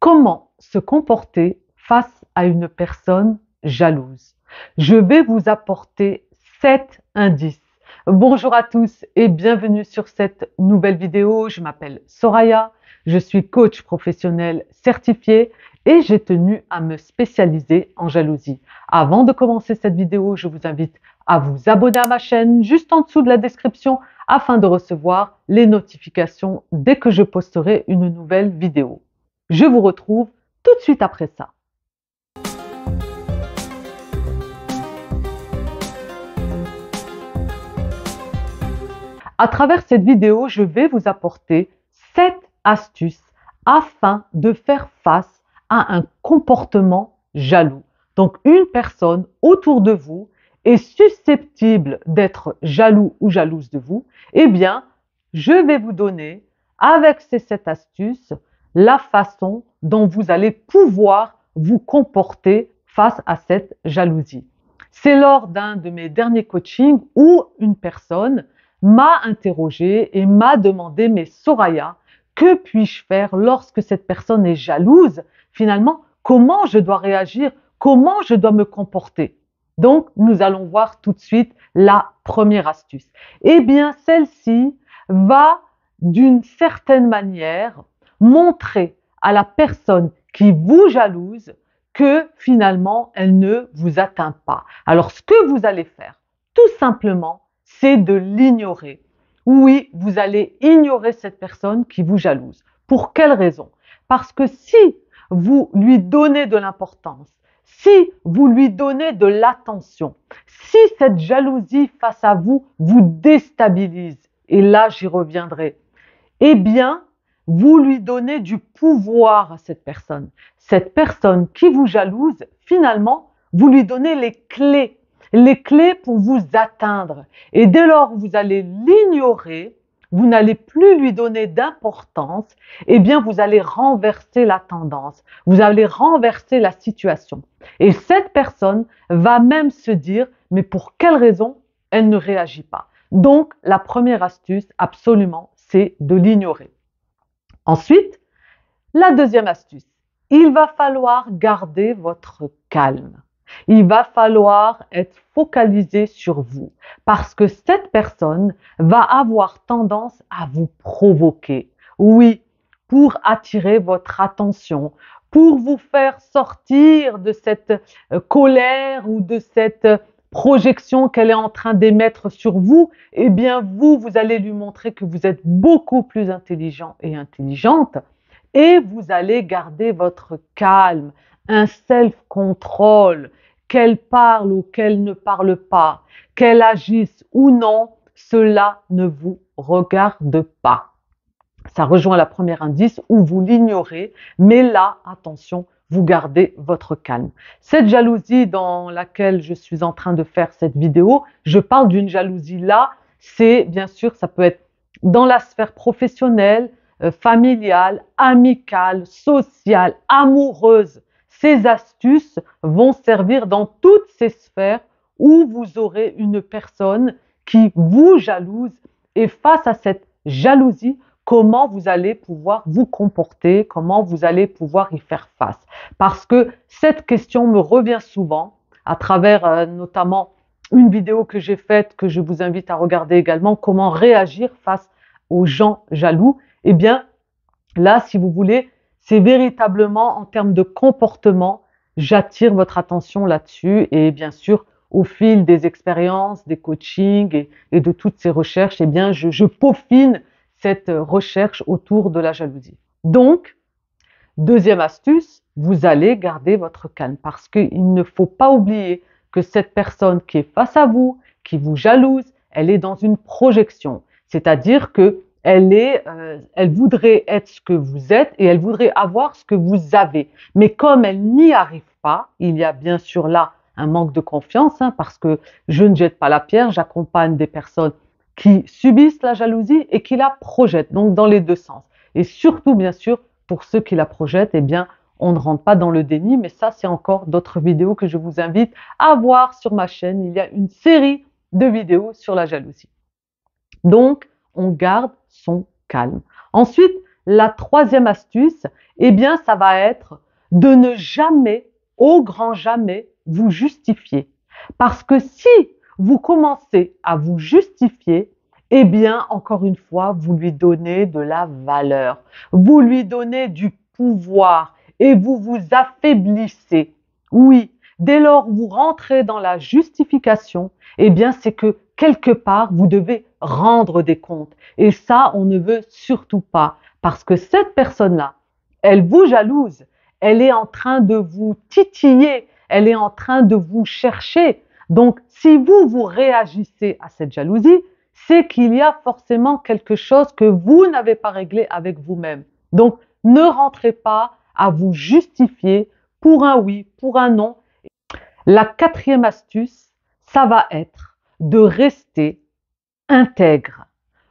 Comment se comporter face à une personne jalouse? Je vais vous apporter 7 indices. Bonjour à tous et bienvenue sur cette nouvelle vidéo. Je m'appelle Soraya, je suis coach professionnel certifié et j'ai tenu à me spécialiser en jalousie. Avant de commencer cette vidéo, je vous invite à vous abonner à ma chaîne juste en dessous de la description afin de recevoir les notifications dès que je posterai une nouvelle vidéo. Je vous retrouve tout de suite après ça. À travers cette vidéo, je vais vous apporter 7 astuces afin de faire face à un comportement jaloux. Donc, une personne autour de vous est susceptible d'être jaloux ou jalouse de vous. Eh bien, je vais vous donner, avec ces 7 astuces, la façon dont vous allez pouvoir vous comporter face à cette jalousie. C'est lors d'un de mes derniers coachings où une personne m'a interrogé et m'a demandé « Mais Soraya, que puis-je faire lorsque cette personne est jalouse? Finalement, comment je dois réagir? Comment je dois me comporter ?» Donc, nous allons voir tout de suite la première astuce. Eh bien, celle-ci va d'une certaine manière montrer à la personne qui vous jalouse que finalement, elle ne vous atteint pas. Alors, ce que vous allez faire, tout simplement, c'est de l'ignorer. Oui, vous allez ignorer cette personne qui vous jalouse. Pour quelle raison? Parce que si vous lui donnez de l'importance, si vous lui donnez de l'attention, si cette jalousie face à vous vous déstabilise, et là j'y reviendrai, eh bien, vous lui donnez du pouvoir à cette personne. Cette personne qui vous jalouse, finalement, vous lui donnez les clés pour vous atteindre. Et dès lors où vous allez l'ignorer, vous n'allez plus lui donner d'importance, eh bien, vous allez renverser la tendance, vous allez renverser la situation. Et cette personne va même se dire, mais pour quelle raison elle ne réagit pas? Donc, la première astuce, absolument, c'est de l'ignorer. Ensuite, la deuxième astuce, il va falloir garder votre calme. Il va falloir être focalisé sur vous parce que cette personne va avoir tendance à vous provoquer. Oui, pour attirer votre attention, pour vous faire sortir de cette colère ou de cette projection qu'elle est en train d'émettre sur vous, eh bien vous allez lui montrer que vous êtes beaucoup plus intelligent et intelligente et vous allez garder votre calme, un self-control, qu'elle parle ou qu'elle ne parle pas, qu'elle agisse ou non, cela ne vous regarde pas. Ça rejoint la première indice où vous l'ignorez, mais là, attention, vous gardez votre calme. Cette jalousie dans laquelle je suis en train de faire cette vidéo, je parle d'une jalousie là, c'est bien sûr, ça peut être dans la sphère professionnelle, familiale, amicale, sociale, amoureuse. Ces astuces vont servir dans toutes ces sphères où vous aurez une personne qui vous jalouse et face à cette jalousie, comment vous allez pouvoir vous comporter, comment vous allez pouvoir y faire face. Parce que cette question me revient souvent à travers notamment une vidéo que j'ai faite, que je vous invite à regarder également, comment réagir face aux gens jaloux. Eh bien, là, si vous voulez, c'est véritablement en termes de comportement, j'attire votre attention là-dessus et bien sûr, au fil des expériences, des coachings et de toutes ces recherches, eh bien, je peaufine cette recherche autour de la jalousie. Donc, deuxième astuce, vous allez garder votre calme parce qu'il ne faut pas oublier que cette personne qui est face à vous, qui vous jalouse, elle est dans une projection. C'est-à-dire que elle voudrait être ce que vous êtes et elle voudrait avoir ce que vous avez. Mais comme elle n'y arrive pas, il y a bien sûr là un manque de confiance parce que je ne jette pas la pierre, j'accompagne des personnes qui subissent la jalousie et qui la projettent, donc dans les deux sens. Et surtout, bien sûr, pour ceux qui la projettent, eh bien, on ne rentre pas dans le déni, mais ça, c'est encore d'autres vidéos que je vous invite à voir sur ma chaîne. Il y a une série de vidéos sur la jalousie. Donc, on garde son calme. Ensuite, la troisième astuce, eh bien, ça va être de ne jamais, au grand jamais, vous justifier. Parce que si vous commencez à vous justifier, eh bien, encore une fois, vous lui donnez de la valeur, vous lui donnez du pouvoir et vous vous affaiblissez. Oui, dès lors où vous rentrez dans la justification, eh bien, c'est que quelque part, vous devez rendre des comptes. Et ça, on ne veut surtout pas. Parce que cette personne-là, elle vous jalouse, elle est en train de vous titiller, elle est en train de vous chercher. Donc, si vous réagissez à cette jalousie, c'est qu'il y a forcément quelque chose que vous n'avez pas réglé avec vous-même. Donc, ne rentrez pas à vous justifier pour un oui, pour un non. La quatrième astuce, ça va être de rester intègre.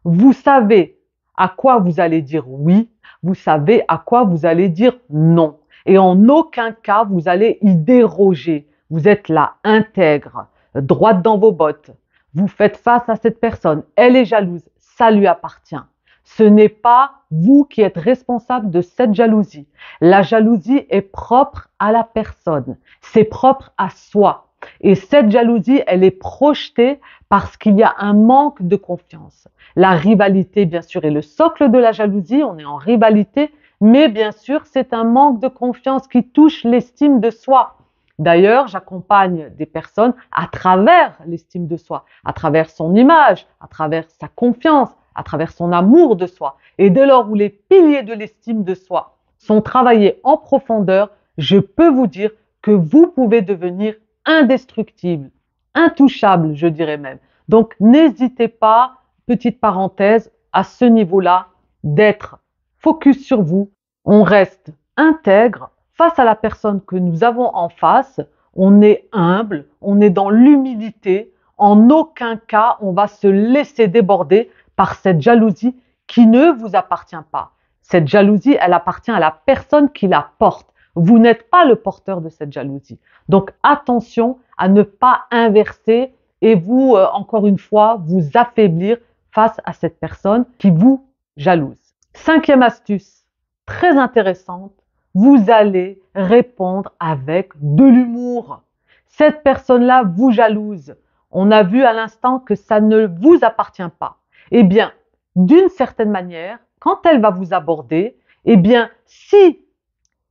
Vous savez à quoi vous allez dire oui, vous savez à quoi vous allez dire non. Et en aucun cas, vous allez y déroger. Vous êtes là, intègre, droite dans vos bottes. Vous faites face à cette personne. Elle est jalouse. Ça lui appartient. Ce n'est pas vous qui êtes responsable de cette jalousie. La jalousie est propre à la personne. C'est propre à soi. Et cette jalousie, elle est projetée parce qu'il y a un manque de confiance. La rivalité, bien sûr, est le socle de la jalousie. On est en rivalité. Mais bien sûr, c'est un manque de confiance qui touche l'estime de soi. D'ailleurs, j'accompagne des personnes à travers l'estime de soi, à travers son image, à travers sa confiance, à travers son amour de soi. Et dès lors où les piliers de l'estime de soi sont travaillés en profondeur, je peux vous dire que vous pouvez devenir indestructible, intouchable, je dirais même. Donc, n'hésitez pas, petite parenthèse, à ce niveau-là, d'être focus sur vous. On reste intègre face à la personne que nous avons en face. On est humble, on est dans l'humilité. En aucun cas, on va se laisser déborder par cette jalousie qui ne vous appartient pas. Cette jalousie, elle appartient à la personne qui la porte. Vous n'êtes pas le porteur de cette jalousie. Donc attention à ne pas inverser et vous, encore une fois, vous affaiblir face à cette personne qui vous jalouse. Cinquième astuce, très intéressante, vous allez répondre avec de l'humour. Cette personne-là vous jalouse. On a vu à l'instant que ça ne vous appartient pas. Eh bien, d'une certaine manière, quand elle va vous aborder, eh bien, si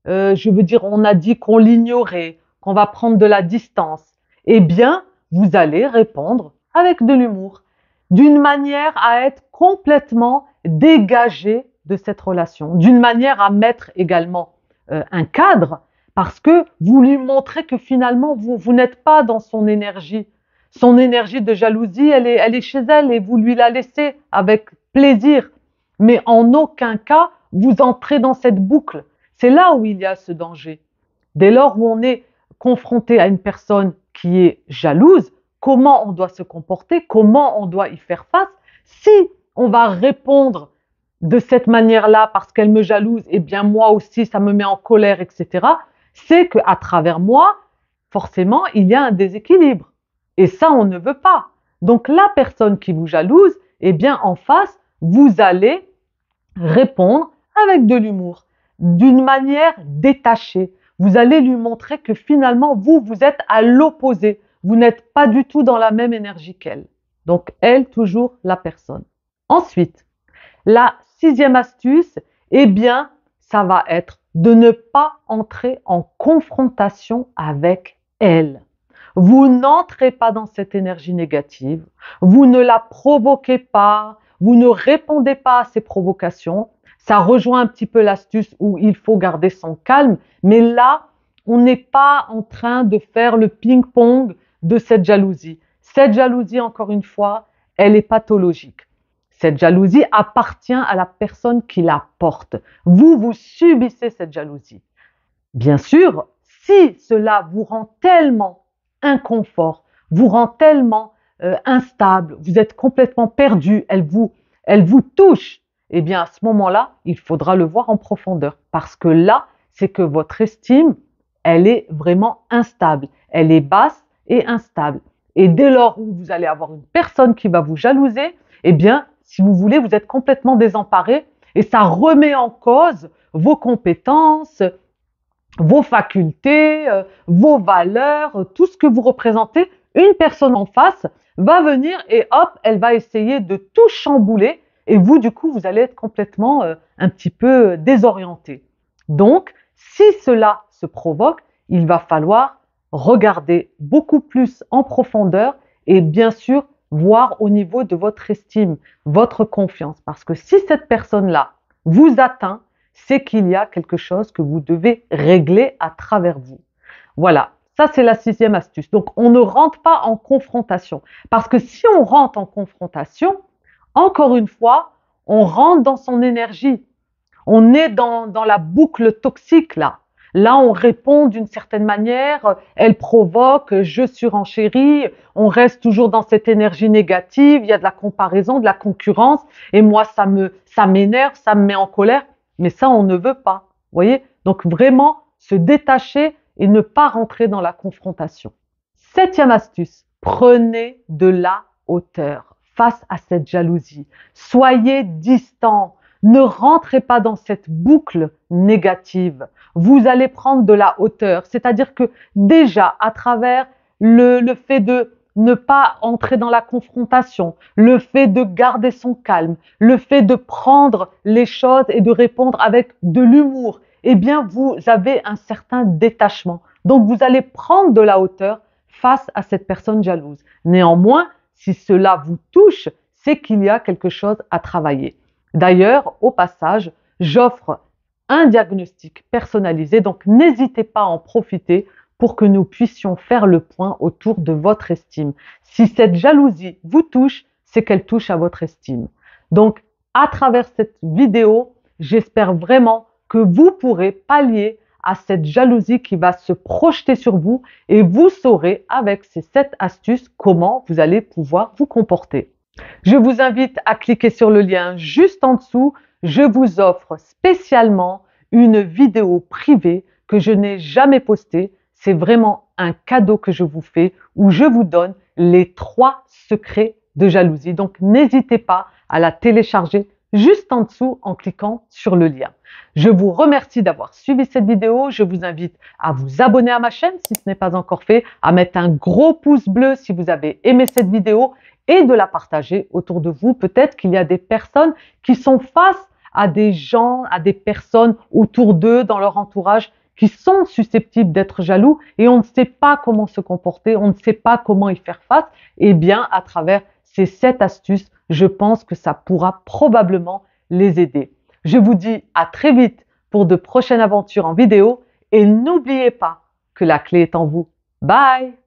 je veux dire, on a dit qu'on l'ignorait, qu'on va prendre de la distance, eh bien, vous allez répondre avec de l'humour, d'une manière à être complètement dégagé de cette relation, d'une manière à mettre également un cadre, parce que vous lui montrez que finalement, vous n'êtes pas dans son énergie. Son énergie de jalousie, elle est chez elle et vous lui la laissez avec plaisir. Mais en aucun cas, vous entrez dans cette boucle. C'est là où il y a ce danger. Dès lors où on est confronté à une personne qui est jalouse, comment on doit se comporter, comment on doit y faire face. Si on va répondre de cette manière-là parce qu'elle me jalouse, eh bien moi aussi ça me met en colère, etc. C'est qu'à travers moi, forcément, il y a un déséquilibre. Et ça, on ne veut pas. Donc la personne qui vous jalouse, eh bien en face, vous allez répondre avec de l'humour, d'une manière détachée. Vous allez lui montrer que finalement, vous êtes à l'opposé. Vous n'êtes pas du tout dans la même énergie qu'elle. Donc, elle, toujours la personne. Ensuite, la sixième astuce, eh bien, ça va être de ne pas entrer en confrontation avec elle. Vous n'entrez pas dans cette énergie négative, vous ne la provoquez pas, vous ne répondez pas à ses provocations. Ça rejoint un petit peu l'astuce où il faut garder son calme, mais là, on n'est pas en train de faire le ping-pong de cette jalousie. Cette jalousie, encore une fois, elle est pathologique. Cette jalousie appartient à la personne qui la porte. Vous subissez cette jalousie. Bien sûr, si cela vous rend tellement inconfort, vous rend tellement instable, vous êtes complètement perdu, elle vous touche, eh bien à ce moment-là, il faudra le voir en profondeur. Parce que là, c'est que votre estime, elle est vraiment instable. Elle est basse et instable. Et dès lors où vous allez avoir une personne qui va vous jalouser, eh bien, si vous voulez, vous êtes complètement désemparé et ça remet en cause vos compétences, vos facultés, vos valeurs, tout ce que vous représentez. Une personne en face va venir et hop, elle va essayer de tout chambouler et vous, du coup, vous allez être complètement un petit peu désorienté. Donc, si cela se provoque, il va falloir regarder beaucoup plus en profondeur et bien sûr, voir au niveau de votre estime, votre confiance. Parce que si cette personne-là vous atteint, c'est qu'il y a quelque chose que vous devez régler à travers vous. Voilà, ça c'est la 6e astuce. Donc on ne rentre pas en confrontation. Parce que si on rentre en confrontation, encore une fois, on rentre dans son énergie. On est dans la boucle toxique là. Là, on répond d'une certaine manière, elle provoque, je surenchéris, on reste toujours dans cette énergie négative, il y a de la comparaison, de la concurrence, et moi, ça m'énerve, ça me met en colère, mais ça, on ne veut pas. Vous voyez? Donc vraiment, se détacher et ne pas rentrer dans la confrontation. 7e astuce, prenez de la hauteur face à cette jalousie. Soyez distant. Ne rentrez pas dans cette boucle négative. Vous allez prendre de la hauteur. C'est-à-dire que déjà, à travers le fait de ne pas entrer dans la confrontation, le fait de garder son calme, le fait de prendre les choses et de répondre avec de l'humour, eh bien, vous avez un certain détachement. Donc, vous allez prendre de la hauteur face à cette personne jalouse. Néanmoins, si cela vous touche, c'est qu'il y a quelque chose à travailler. D'ailleurs, au passage, j'offre un diagnostic personnalisé, donc n'hésitez pas à en profiter pour que nous puissions faire le point autour de votre estime. Si cette jalousie vous touche, c'est qu'elle touche à votre estime. Donc, à travers cette vidéo, j'espère vraiment que vous pourrez pallier à cette jalousie qui va se projeter sur vous et vous saurez avec ces 7 astuces comment vous allez pouvoir vous comporter. Je vous invite à cliquer sur le lien juste en dessous. Je vous offre spécialement une vidéo privée que je n'ai jamais postée. C'est vraiment un cadeau que je vous fais où je vous donne les 3 secrets de jalousie. Donc, n'hésitez pas à la télécharger juste en dessous en cliquant sur le lien. Je vous remercie d'avoir suivi cette vidéo. Je vous invite à vous abonner à ma chaîne si ce n'est pas encore fait, à mettre un gros pouce bleu si vous avez aimé cette vidéo et de la partager autour de vous. Peut-être qu'il y a des personnes qui sont face à des gens, à des personnes autour d'eux, dans leur entourage, qui sont susceptibles d'être jaloux et on ne sait pas comment se comporter, on ne sait pas comment y faire face. Eh bien, à travers ces 7 astuces, je pense que ça pourra probablement les aider. Je vous dis à très vite pour de prochaines aventures en vidéo et n'oubliez pas que la clé est en vous. Bye!